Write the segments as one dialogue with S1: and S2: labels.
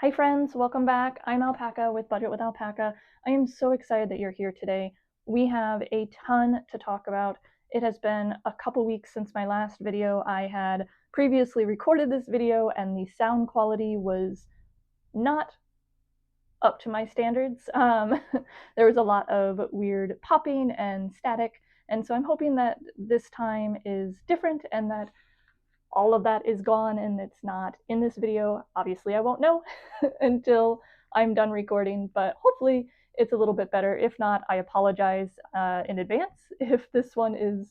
S1: Hi friends, welcome back. I'm Alpaca with Budget with Alpaca. I am so excited that you're here today. We have a ton to talk about. It has been a couple weeks since my last video. I had previously recorded this video and the sound quality was not up to my standards. There was a lot of weird popping and static, and so I'm hoping that this time is different and that all of that is gone and it's not in this video. Obviously, I won't know until I'm done recording, but hopefully it's a little bit better. If not, I apologize in advance if this one is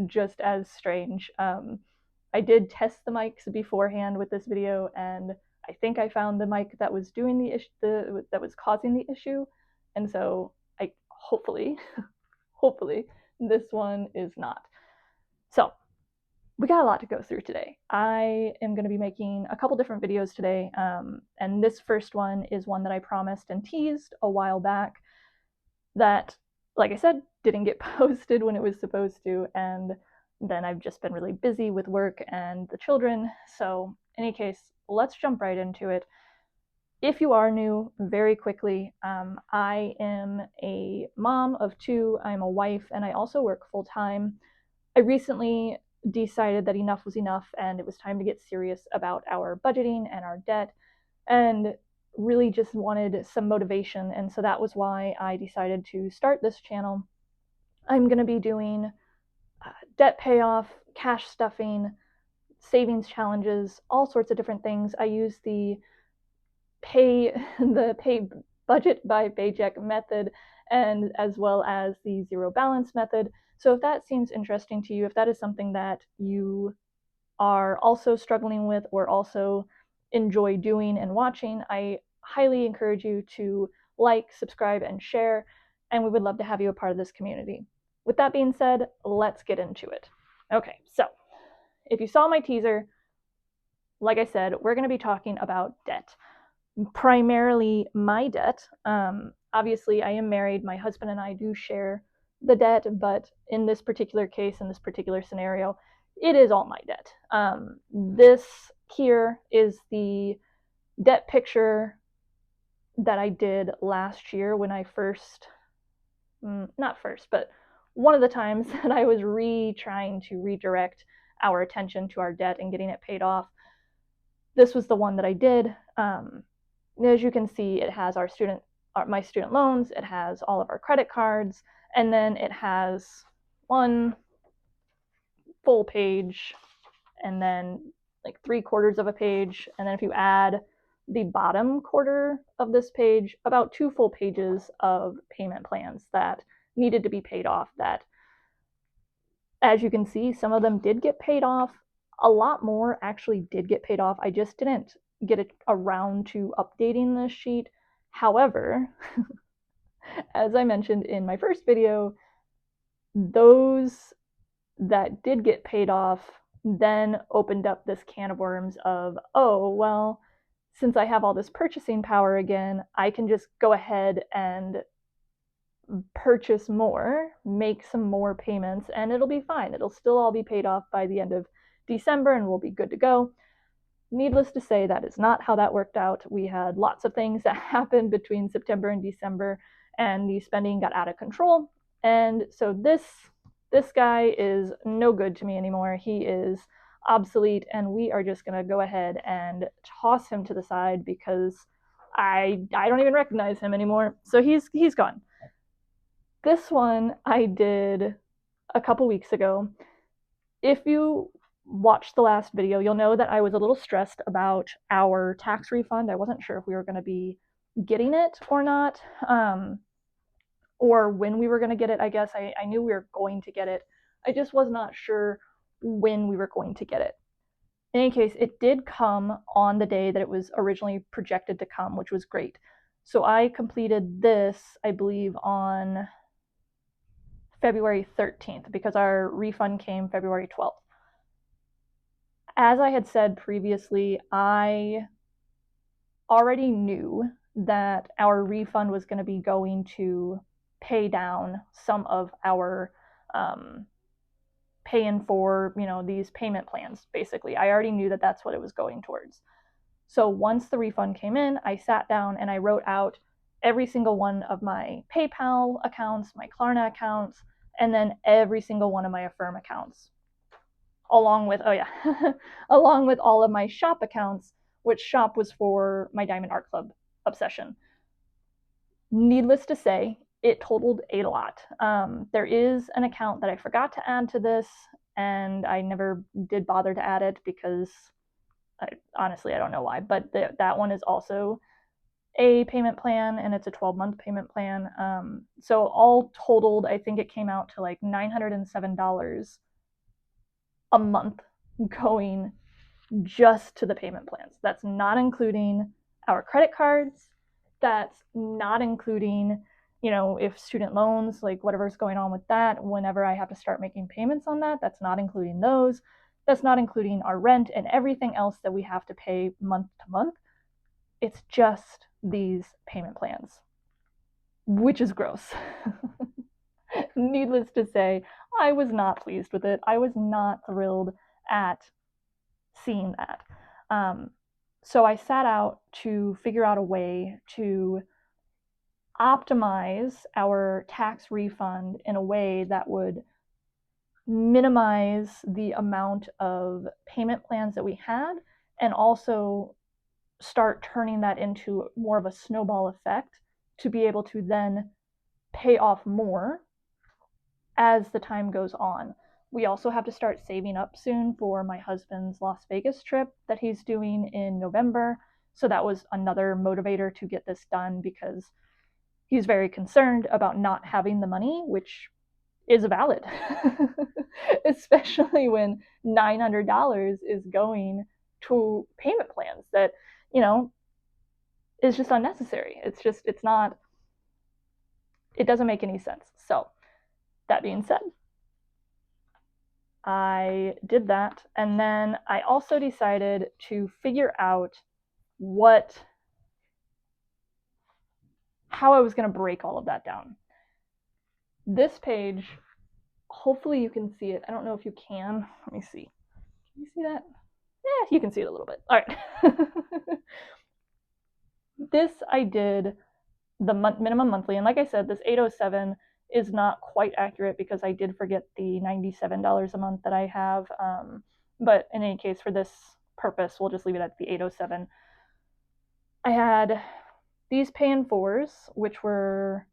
S1: just as strange. I did test the mics beforehand with this video, and I think I found the mic that was doing that was causing the issue, and so I hopefully, hopefully this one is not. So we got a lot to go through today. I am going to be making a couple different videos today, and this first one is one that I promised and teased a while back that, like I said, didn't get posted when it was supposed to, and then I've just been really busy with work and the children. So in any case, let's jump right into it. If you are new, very quickly, I am a mom of two, I'm a wife, and I also work full-time. I recently decided that enough was enough and it was time to get serious about our budgeting and our debt, and really just wanted some motivation. And so that was why I decided to start this channel. I'm going to be doing debt payoff, cash stuffing, savings challenges, all sorts of different things. I use the pay budget by paycheck method, and as well as the zero balance method. So if that seems interesting to you, if that is something that you are also struggling with or also enjoy doing and watching, I highly encourage you to like, subscribe, and share, and we would love to have you a part of this community. With that being said, let's get into it. Okay, so if you saw my teaser, like I said, we're going to be talking about debt. Primarily my debt. Obviously, I am married. My husband and I do share the debt, but in this particular case, in this particular scenario, it is all my debt. This here is the debt picture that I did last year when I first, not first, but one of the times that I was trying to redirect our attention to our debt and getting it paid off. This was the one that I did. As you can see, it has my student loans, it has all of our credit cards, and then it has one full page and then like 3/4 of a page, and then if you add the bottom quarter of this page, about 2 full pages of payment plans that needed to be paid off. That, as you can see, some of them did get paid off. A lot more actually did get paid off. I just didn't get around to updating this sheet. However, as I mentioned in my first video, those that did get paid off then opened up this can of worms of, oh, well, since I have all this purchasing power again, I can just go ahead and purchase more, make some more payments, and it'll be fine. It'll still all be paid off by the end of December and we'll be good to go. Needless to say, that is not how that worked out. We had lots of things that happened between September and December, and the spending got out of control. And so this guy is no good to me anymore. He is obsolete, and we are just going to go ahead and toss him to the side because I don't even recognize him anymore. So he's gone. This one I did a couple weeks ago. If you watched the last video, you'll know that I was a little stressed about our tax refund. I wasn't sure if we were going to be getting it or not, or when we were going to get it. I guess I knew we were going to get it. I just was not sure when we were going to get it. In any case, it did come on the day that it was originally projected to come, which was great. So I completed this, I believe, on February 13th because our refund came February 12th. As I had said previously, I already knew that our refund was going to be going to pay down some of our paying for, these payment plans, basically. I already knew that that's what it was going towards. So once the refund came in, I sat down and I wrote out every single one of my PayPal accounts, my Klarna accounts, and then every single one of my Affirm accounts, along with, oh yeah, along with all of my shop accounts, which shop was for my Diamond Art Club obsession. Needless to say, it totaled a lot. There is an account that I forgot to add to this, and I never did bother to add it because honestly, I don't know why, but that one is also a payment plan, and it's a 12-month payment plan. So all totaled, I think it came out to like $907 a month going just to the payment plans. That's not including our credit cards. That's not including, if student loans, like whatever's going on with that, whenever I have to start making payments on that, that's not including those. That's not including our rent and everything else that we have to pay month to month. It's just these payment plans, which is gross. Needless to say, I was not pleased with it. I was not thrilled at seeing that. So I set out to figure out a way to optimize our tax refund in a way that would minimize the amount of payment plans that we had, and also start turning that into more of a snowball effect to be able to then pay off more as the time goes on. We also have to start saving up soon for my husband's Las Vegas trip that he's doing in November. So that was another motivator to get this done, because he's very concerned about not having the money, which is valid, especially when $900 is going to payment plans that, is just unnecessary. It's not, it doesn't make any sense. So that being said, I did that, and then I also decided to figure out how I was going to break all of that down. This page, hopefully you can see it. I don't know if you can. Let me see. Can you see that? Yeah, you can see it a little bit. All right. This I did the minimum monthly, and like I said, this 807 is not quite accurate because I did forget the $97 a month that I have. But in any case, for this purpose, we'll just leave it at the 807. I had these pay in fours, which were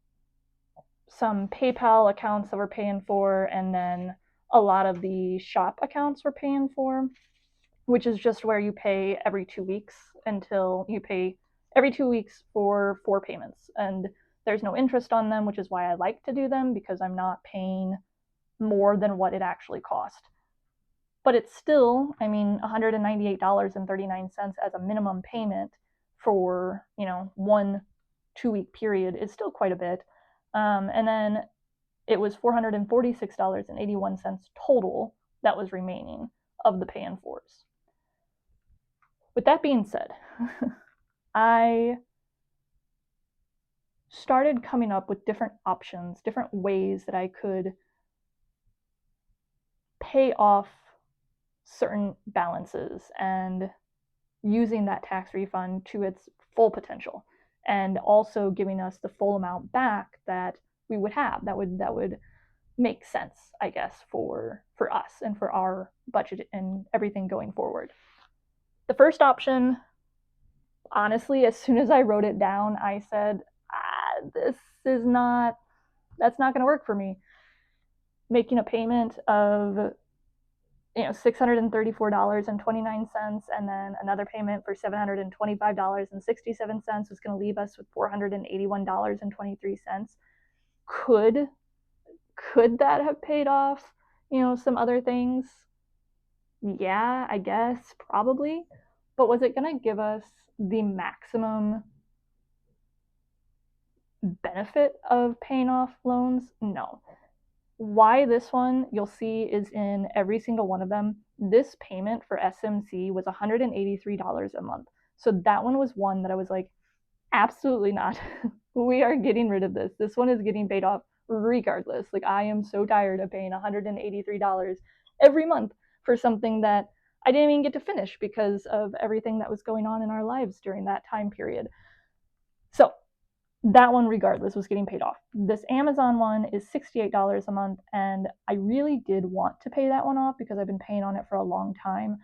S1: some PayPal accounts that were paying for, and then a lot of the shop accounts were paying for, which is just where you pay every 2 weeks until you pay every 2 weeks for 4 payments. And there's no interest on them, which is why I like to do them, because I'm not paying more than what it actually cost. But it's still, $198.39 as a minimum payment for, 1 2-week period is still quite a bit. And then it was $446.81 total that was remaining of the pay in fours. With that being said, I started coming up with different options, different ways that I could pay off certain balances and using that tax refund to its full potential, and also giving us the full amount back that we would have. That would make sense, I guess, for us and for our budget and everything going forward. The first option, honestly, as soon as I wrote it down, I said, that's not going to work for me. Making a payment of $634.29, and then another payment for $725.67 was going to leave us with $481.23. Could that have paid off, some other things? Yeah, I guess, probably. But was it going to give us the maximum benefit of paying off loans? No. Why this one, you'll see, is in every single one of them. This payment for SMC was $183 a month. So that one was one that I was like, absolutely not. We are getting rid of this. This one is getting paid off regardless. Like, I am so tired of paying $183 every month for something that I didn't even get to finish because of everything that was going on in our lives during that time period. So that one, regardless, was getting paid off. This Amazon one is $68 a month, and I really did want to pay that one off because I've been paying on it for a long time.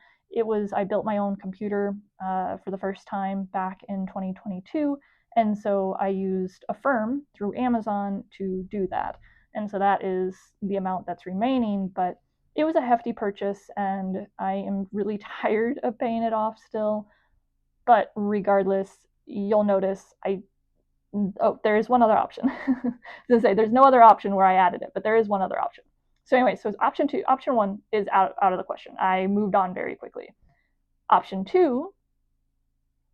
S1: I built my own computer for the first time back in 2022, and so I used Affirm through Amazon to do that. And so that is the amount that's remaining, but it was a hefty purchase, and I am really tired of paying it off still. But regardless, you'll notice there is one other option. I was gonna say there's no other option where I added it, but there is one other option. So anyway, so option one is out of the question. I moved on very quickly. Option two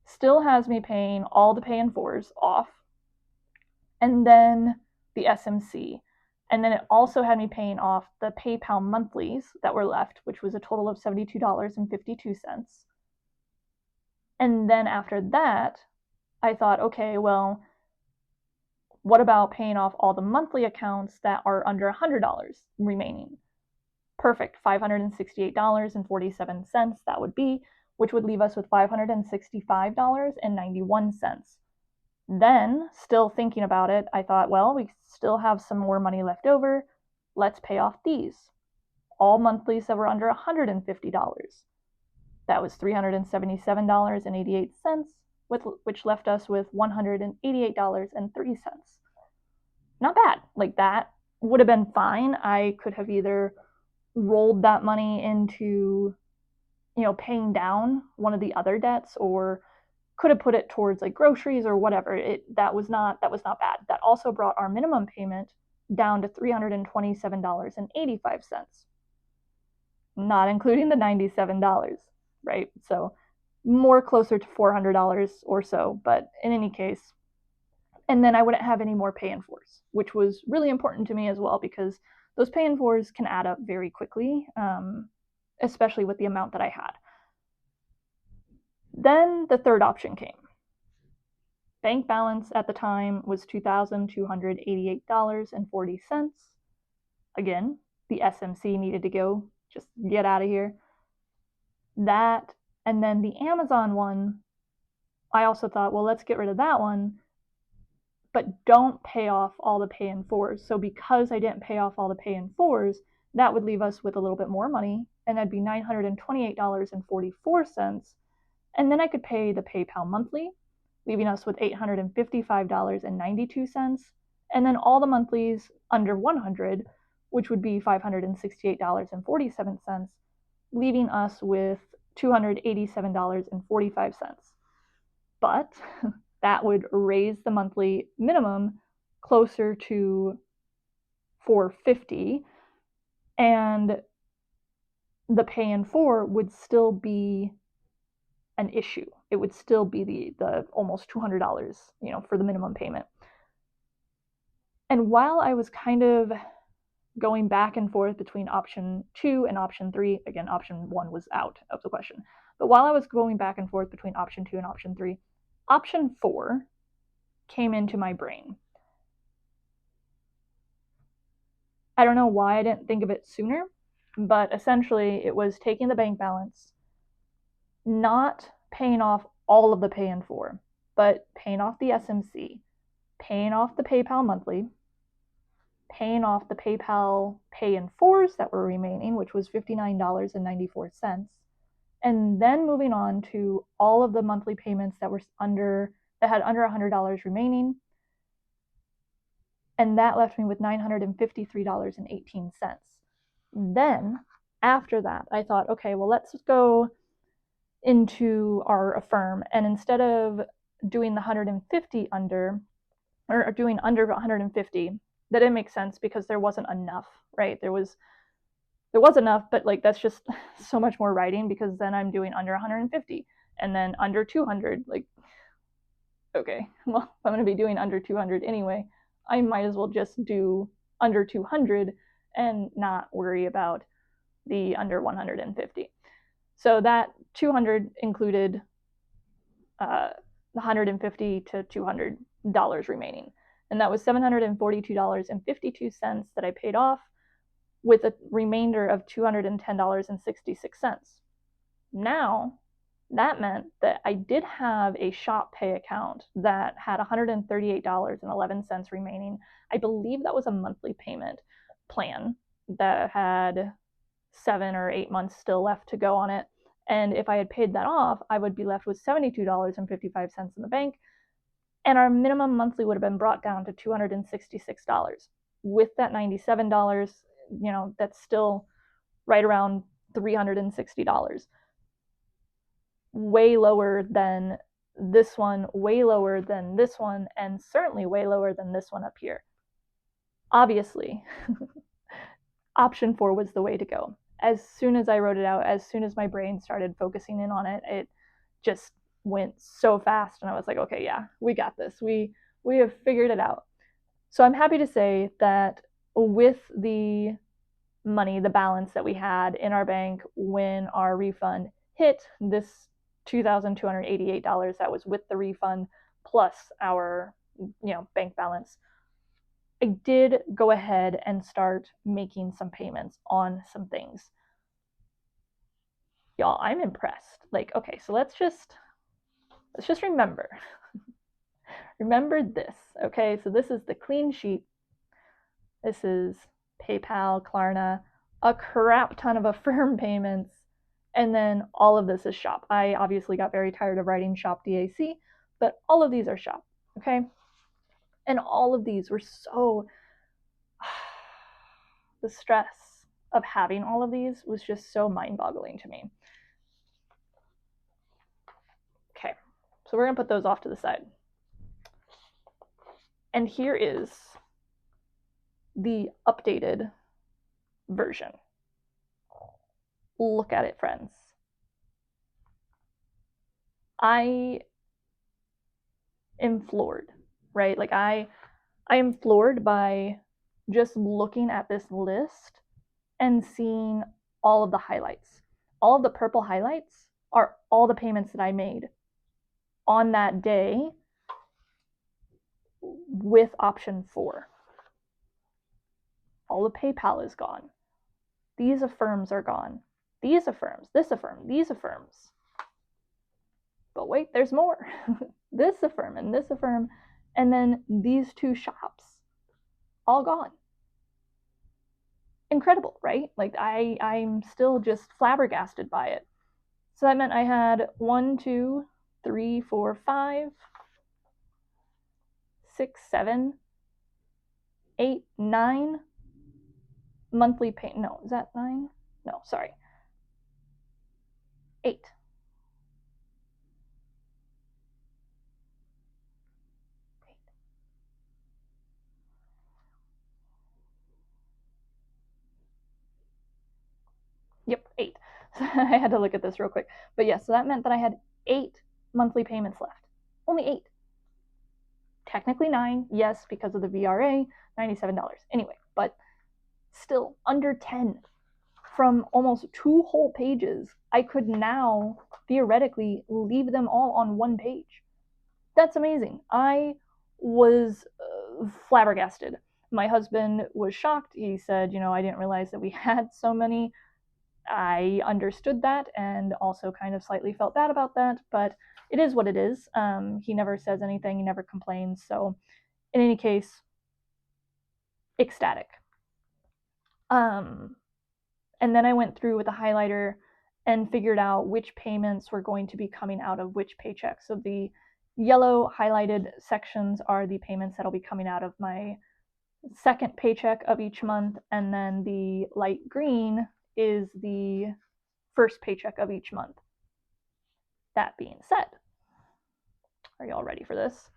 S1: still has me paying all the pay in fours off, and then the SMC. And then it also had me paying off the PayPal monthlies that were left, which was a total of $72.52. And then after that, I thought, okay, well, what about paying off all the monthly accounts that are under $100 remaining? Perfect, $568.47 that would be, which would leave us with $565.91. Then, still thinking about it, I thought, well, we still have some more money left over. Let's pay off these. All monthlies that were under $150. That was $377.88, which left us with $188.03. Not bad. Like, that would have been fine. I could have either rolled that money into, paying down one of the other debts, or could have put it towards like groceries or whatever. That was not bad. That also brought our minimum payment down to $327.85, not including the $97, right? So more closer to $400 or so, but in any case. And then I wouldn't have any more pay in fours, which was really important to me as well, because those pay in fours can add up very quickly, especially with the amount that I had. Then the third option came. Bank balance at the time was $2,288.40. Again, the SMC needed to go. Just get out of here. That, and then the Amazon one, I also thought, well, let's get rid of that one, but don't pay off all the pay in fours. So because I didn't pay off all the pay in fours, that would leave us with a little bit more money, and that'd be $928.44. And then I could pay the PayPal monthly, leaving us with $855.92, and then all the monthlies under 100, which would be $568.47, leaving us with $287.45. But that would raise the monthly minimum closer to $450, and the pay in four would still be an issue. It would still be the almost $200, for the minimum payment. And while I was kind of going back and forth between option 2 and option 3, again, option 1 was out of the question, but while I was going back and forth between option 2 and option 3, option 4 came into my brain. I don't know why I didn't think of it sooner, but essentially it was taking the bank balance, not paying off all of the pay in four, but paying off the SMC, paying off the PayPal monthly, paying off the PayPal pay in fours that were remaining, which was $59.94, and then moving on to all of the monthly payments that had under $100 remaining, and that left me with $953.18. Then after that, I thought, okay, well, let's go into our Affirm, and instead of doing the 150 under, or doing under 150, that didn't make sense because there wasn't enough, right? There was enough, but like, that's just so much more writing, because then I'm doing under 150 and then under 200. Like, okay, well, if I'm going to be doing under 200 anyway, I might as well just do under 200 and not worry about the under 150. So that 200 included the $150 to $200 remaining, and that was $742.52 that I paid off, with a remainder of $210.66. Now, that meant that I did have a Shop Pay account that had $138.11 remaining. I believe that was a monthly payment plan that had 7 or 8 months still left to go on it. And if I had paid that off, I would be left with $72.55 in the bank. And our minimum monthly would have been brought down to $266. With that $97, that's still right around $360. Way lower than this one, way lower than this one, and certainly way lower than this one up here. Obviously, option 4 was the way to go. As soon as I wrote it out, as soon as my brain started focusing in on it, it just went so fast, and I was like, okay, yeah, we got this. We have figured it out. So I'm happy to say that with the money, the balance that we had in our bank when our refund hit, this $2,288, that was with the refund plus our bank balance, I did go ahead and start making some payments on some things. Y'all, I'm impressed. Like, okay, so let's just remember this. Okay, so this is the clean sheet. This is PayPal, Klarna, a crap ton of Affirm payments, and then all of this is Shop. I obviously got very tired of writing Shop DAC, but all of these are Shop, okay? And all of these were so the stress of having all of these was just so mind-boggling to me. Okay, so we're gonna put those off to the side. And here is the updated version. Look at it, friends. I am floored, right? Like I am floored by just looking at this list and seeing all of the highlights. All of the purple highlights are all the payments that I made on that day with option 4. All the PayPal is gone. These Affirms are gone. These Affirms, this Affirm, these Affirms. But wait, there's more. This Affirm and this Affirm, and then these 2 shops, all gone. Incredible, right? Like I'm still just flabbergasted by it. So that meant I had 1, 2, 3, 4, 5, 6, 7, 8, 9 monthly pay. No, is that 9? No, sorry. 8. Yep, 8. So I had to look at this real quick. But yes, so that meant that I had 8 monthly payments left. Only 8. Technically 9, yes, because of the VRA, $97. Anyway, but still under 10 from almost 2 whole pages. I could now theoretically leave them all on one page. That's amazing. I was flabbergasted. My husband was shocked. He said, I didn't realize that we had so many. I understood that and also kind of slightly felt bad about that, but it is what it is. He never says anything, he never complains. So, in any case, ecstatic. And then I went through with a highlighter and figured out which payments were going to be coming out of which paycheck. So the yellow highlighted sections are the payments that'll be coming out of my second paycheck of each month, and then the light green is the first paycheck of each month. That being said, are y'all ready for this?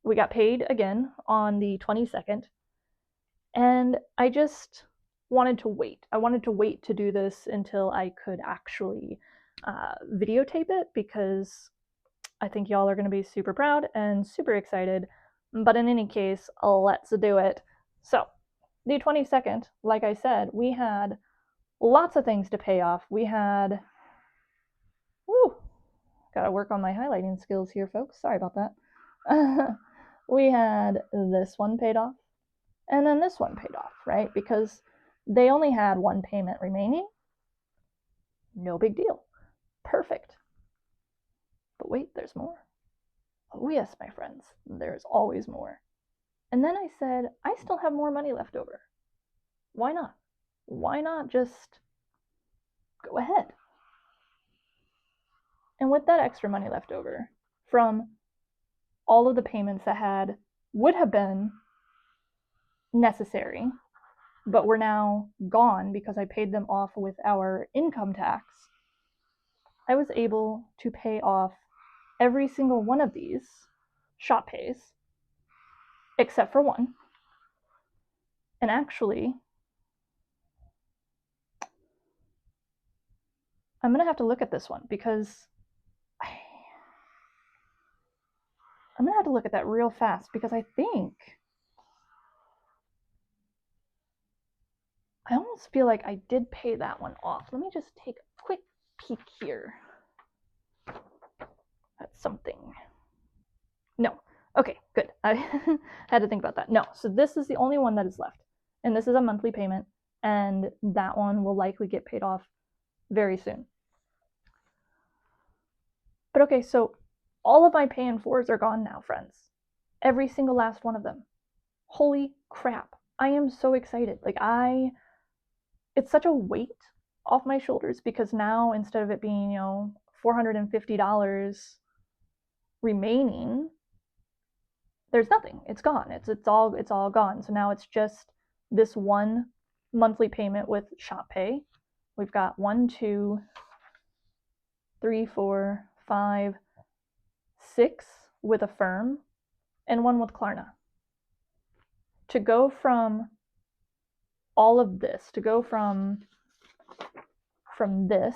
S1: We got paid again on the 22nd, and I just wanted to wait. I wanted to wait to do this until I could actually videotape it, because I think y'all are going to be super proud and super excited. But in any case, let's do it. So, the 22nd, like I said, we had lots of things to pay off. We had, gotta work on my highlighting skills here, folks. Sorry about that. We had this one paid off, and then this one paid off, right? Because they only had one payment remaining. No big deal. Perfect. But wait, there's more. Oh, yes, my friends, there's always more. And then I said, I still have more money left over. Why not? Why not just go ahead? And with that extra money left over from all of the payments that would have been necessary, but were now gone because I paid them off with our income tax, I was able to pay off every single one of these shop pays, except for one. And actually, I'm going to have to look at this one because I'm going to have to look at that real fast because I almost feel like I did pay that one off. Let me just take a quick peek here. That's something. No. Okay, good. I had to think about that. No, so this is the only one that is left. And this is a monthly payment, and that one will likely get paid off very soon. But okay, so all of my pay in fours are gone now, friends. Every single last one of them. Holy crap. I am so excited. It's such a weight off my shoulders because now instead of it being, $450 remaining, there's nothing. It's gone. It's all gone. So now it's just this one monthly payment with Shop Pay. We've got 1, 2, 3, 4, 5, 6 with Affirm, and one with Klarna. To go from all of this, to go from this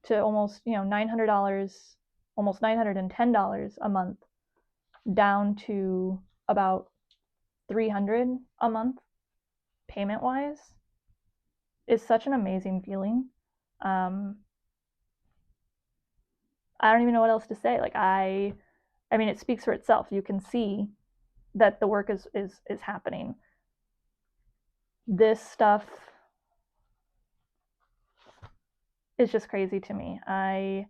S1: to almost, $900, almost $910 a month, down to about $300 a month payment wise, is such an amazing feeling. I don't even know what else to say. I mean, it speaks for itself. You can see that the work is happening. This stuff is just crazy to me. I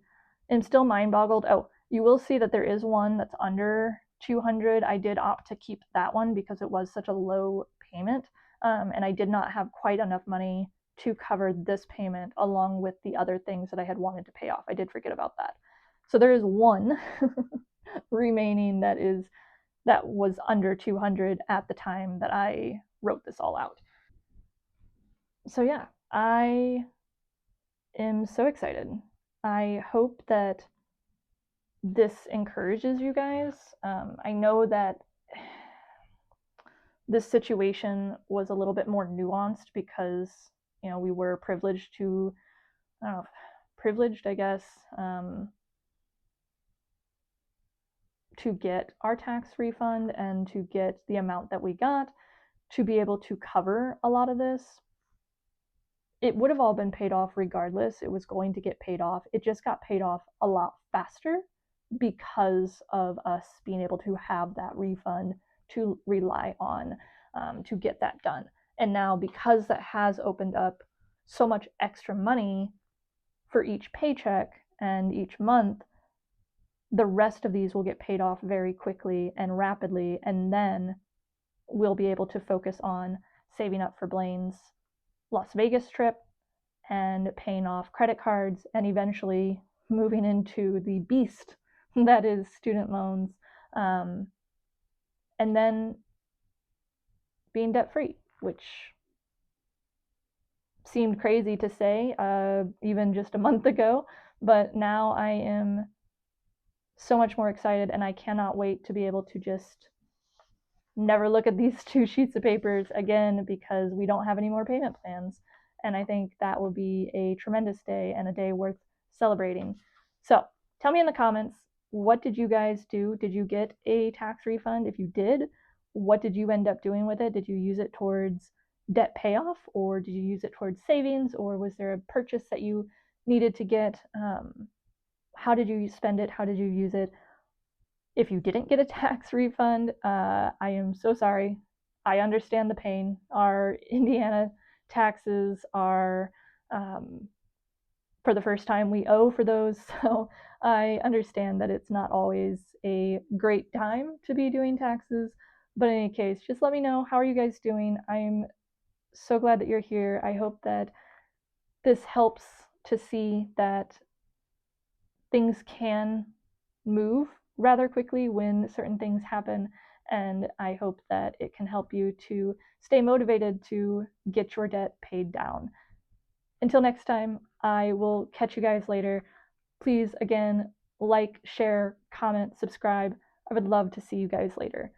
S1: am still mind boggled. Oh, you will see that there is one that's under 200. I did opt to keep that one because it was such a low payment, and I did not have quite enough money to cover this payment along with the other things that I had wanted to pay off. I did forget about that. So there is one remaining that was under 200 at the time that I wrote this all out. So yeah, I am so excited. I hope that this encourages you guys. I know that this situation was a little bit more nuanced because, we were privileged to, I don't know, privileged, I guess, to get our tax refund and to get the amount that we got to be able to cover a lot of this. It would have all been paid off regardless. It was going to get paid off. It just got paid off a lot faster because of us being able to have that refund to rely on to get that done. And now, because that has opened up so much extra money for each paycheck and each month, the rest of these will get paid off very quickly and rapidly, and then we'll be able to focus on saving up for Blaine's Las Vegas trip and paying off credit cards and eventually moving into the beast that is student loans, and then being debt free, which seemed crazy to say even just a month ago, but now I am so much more excited and I cannot wait to be able to just never look at these 2 sheets of papers again because we don't have any more payment plans. And I think that will be a tremendous day and a day worth celebrating. So tell me in the comments, what did you guys do? Did you get a tax refund? If you did, what did you end up doing with it? Did you use it towards debt payoff, or did you use it towards savings, or was there a purchase that you needed to get? How did you spend it? How did you use it? If you didn't get a tax refund, I am so sorry. I understand the pain. Our Indiana taxes are for the first time we owe for those. So I understand that it's not always a great time to be doing taxes. But in any case, just let me know, how are you guys doing? I'm so glad that you're here. I hope that this helps to see that things can move rather quickly when certain things happen. And I hope that it can help you to stay motivated to get your debt paid down. Until next time, I will catch you guys later. Please, again, like, share, comment, subscribe. I would love to see you guys later.